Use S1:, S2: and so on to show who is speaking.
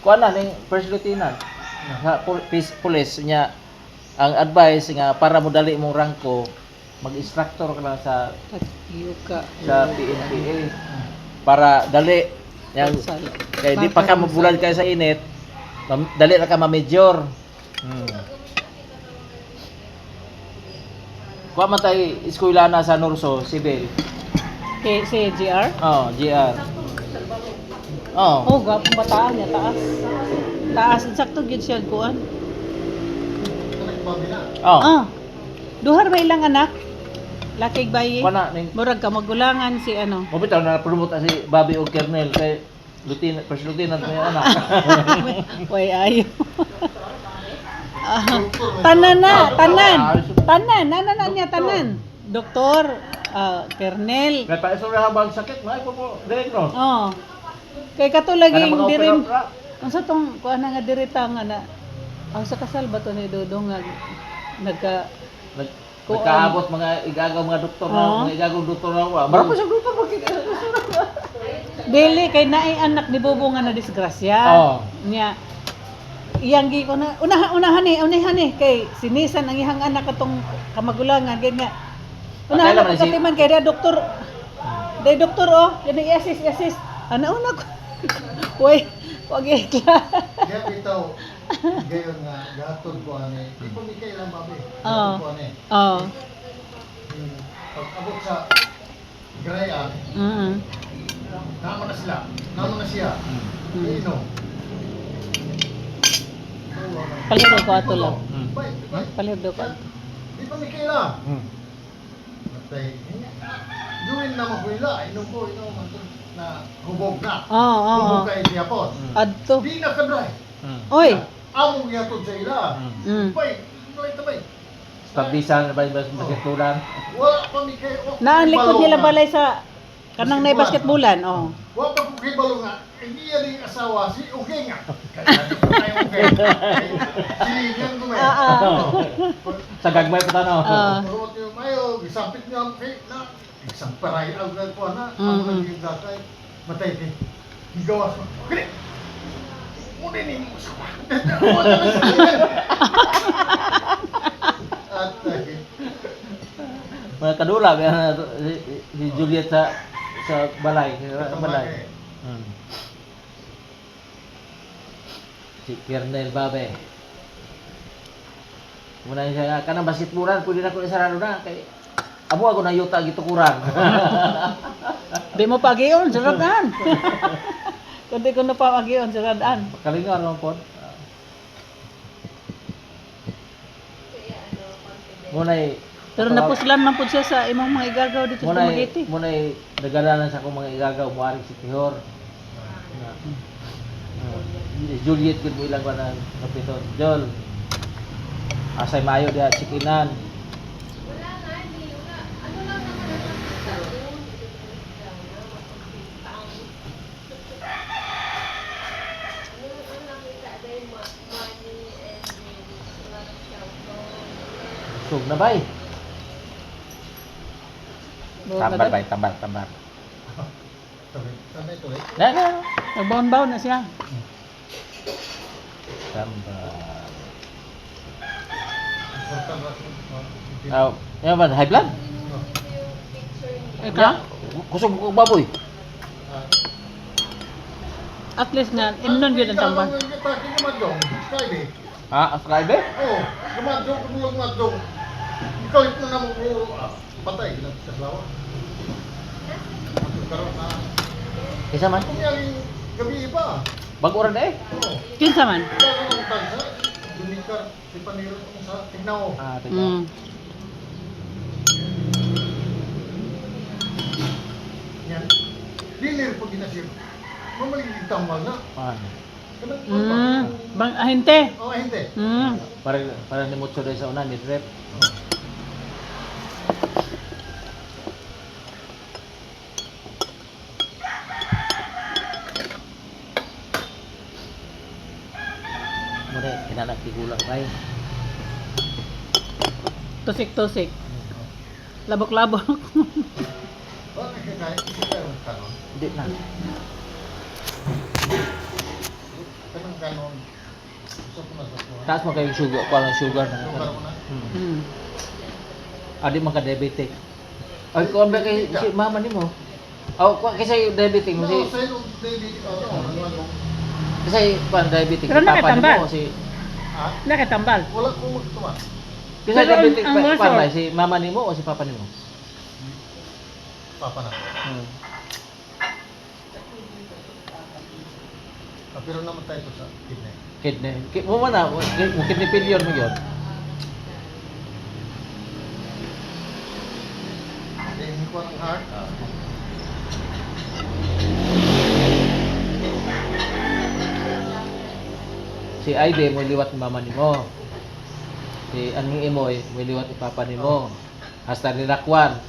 S1: kuan na ning first lieutenant sa police niya ang advice nga para mo dali mong rangko mag-instructor ka lang sa
S2: Yuka.
S1: PNPA para dali yang kay di pa ka mabulad kay sa init dali ra ka ma-major. Kuha man tayo eskwela na sa Norso, Civil.
S2: Si GR?
S1: Oh, GR. Oh.
S2: Oh, gwapo bataan niya, taas. Taas, sakto gid siya kuan.
S1: Oh.
S2: Ah. Duhar ba ilang anak? Lakig bayi.
S1: Kuha ning
S2: Murag ka magulangan si ano.
S1: mo bitaw na promote si Bobby o Kernel kay lieutenant, first lieutenant na yung anak.
S2: Way ayo. Tanan na, tanan na niya tanan. Doktor, Kernel.
S1: Kaya pa isura habang sakit, may po direkto.
S2: Oh. Kay katulaging
S1: Kana mga
S2: dirim.
S1: opera-
S2: Unsa tong kuan nga dirita nga na ang sa kasal ba to ni Dodong nga nagka
S1: Nagkaabot mga igagaw mga doktor na, mga igagaw doktor na wa. Marami sa doktor makikita.
S2: dili kay naay anak ni Bobo nga na disgrasya.
S1: Oh.
S2: Nya iyang gi ko na unahan ni kay sinisan ang ihang anak katong kamagulangan kay nga unahan
S1: Patay
S2: ko
S1: naman si-
S2: katiman kay dia doktor. Day doktor oh, yan i-assist. Ana una ko. Way, wag ikla.
S3: Kaya bitaw, gayon nga, gatod ko ani. Di ko ni kailan babi.
S2: Oo.
S3: Gatod ko ani.
S2: Oh.
S3: Pag abot sa Grayan, naman na sila. Naman na siya. Ino.
S2: Palihog ko ato lang.
S3: Bay, bay.
S2: Palihog ko ato.
S3: Di pa ni kailan. Matay. Duwin na maguila. Inom ko, na hubog na.
S2: Oo.
S3: Hubog kayo siya po.
S2: Adto.
S3: Di na kadry.
S2: Oy.
S3: Among yatod sa ila.
S2: Mm.
S3: Bay, tabay.
S1: Pagbisan ba ba basketbolan?
S3: Wala pa mi kayo.
S2: Naan likod nila balay sa kanang nay basketbolan. Oh.
S3: Wala pa kung kibalo nga. Hindi yan yung asawa, si Uge nga. Kaya di ko tayo Uge. Silingan ko may.
S1: Sa gagmay pa tanaw.
S3: Pagkakot niyo mayo, isampit niyo ang kay na. Isang paray ang po na. Ang naging datay. Matay din. Higawas mo. Kaya! Muna ni mo sa At
S1: Mga kadula si Juliet sa balay, balay. Si Kernel Babe. Muna siya kanang basketbolan pwede na ko isarado na kay amo ako na yuta gitukuran.
S2: Di mo pagiyon sa radaan. Kundi ko na pagiyon sa radaan.
S1: Kalingar naman po. Muna'y
S2: Pero napuslan man po siya sa imong mga igagaw dito sa Dumaguete.
S1: Muna'y nagalanan sa akong mga igagaw muaring si Tihor. Juliet gud mo ilang ba ng kapiton. Jol. Asay mayo diha chikinan. Sug na bay. Tambar bay, tambar.
S3: tuloy.
S1: Na.
S2: Nagbaon-baon na siya.
S1: Tambar.
S3: Sultan Rasul.
S1: Yan ba high blood?
S2: Ika,
S1: Kusog ko baboy.
S2: at least nga, inon yun ang tambang.
S3: Gumadong. Friday.
S1: Ha, ascribe?
S3: Oo. Gumadong. Gumadong. Ikaw ito na mo patay. Sa lawa. Karoon na.
S1: Isa man.
S3: Kung yung gabi iba.
S1: Bago rin eh.
S3: Oo.
S2: Kinsa man?
S3: Ikaw ang tansa. Dumikar. Si Paniro sa tignaw.
S1: Ah, tingnan.
S3: Yan. Dilir po ginasip. Mamaligig tambal na.
S1: Ah.
S2: Bang ahente.
S3: Oo, hindi.
S1: Para ni Mucho dahil sa una, ni Rep. Muna, kinanak tigulang kayo.
S2: Tusik-tusik. Labok-labok.
S3: Bakit kaya kanon?
S1: Hindi na.
S3: Kanang nun. Gusto ko na sa kuha.
S1: Taas mo kayo sugar, kuha ng sugar na.
S3: Sugar mo na.
S2: Mm.
S1: Adi man ka diabetic. Ay, kuha ba kay si mama nimo? Aw, kuha kasi diabetic mo
S3: No,
S1: si
S3: sa'yo nung daily, ano.
S1: kasi kuha diabetic
S2: Pero
S1: si papa
S2: nakatambal.
S1: nimo si
S3: Ha?
S2: Nakatambal.
S3: Wala kong magtuma.
S1: kasi
S2: Pero
S1: diabetic
S2: ang
S1: pa
S2: muscle-
S1: si mama nimo o si papa nimo?
S3: Papa na.
S1: Hmm.
S3: Pero namatay ko sa kidney.
S1: Kidney. Mo man na, mo kidney failure mo yun.
S3: Hindi ko ang heart.
S1: Si Aide mo liwat ni mama nimo. Si Aning Imoy mo liwat ni papa nimo. Hasta ni Rakwan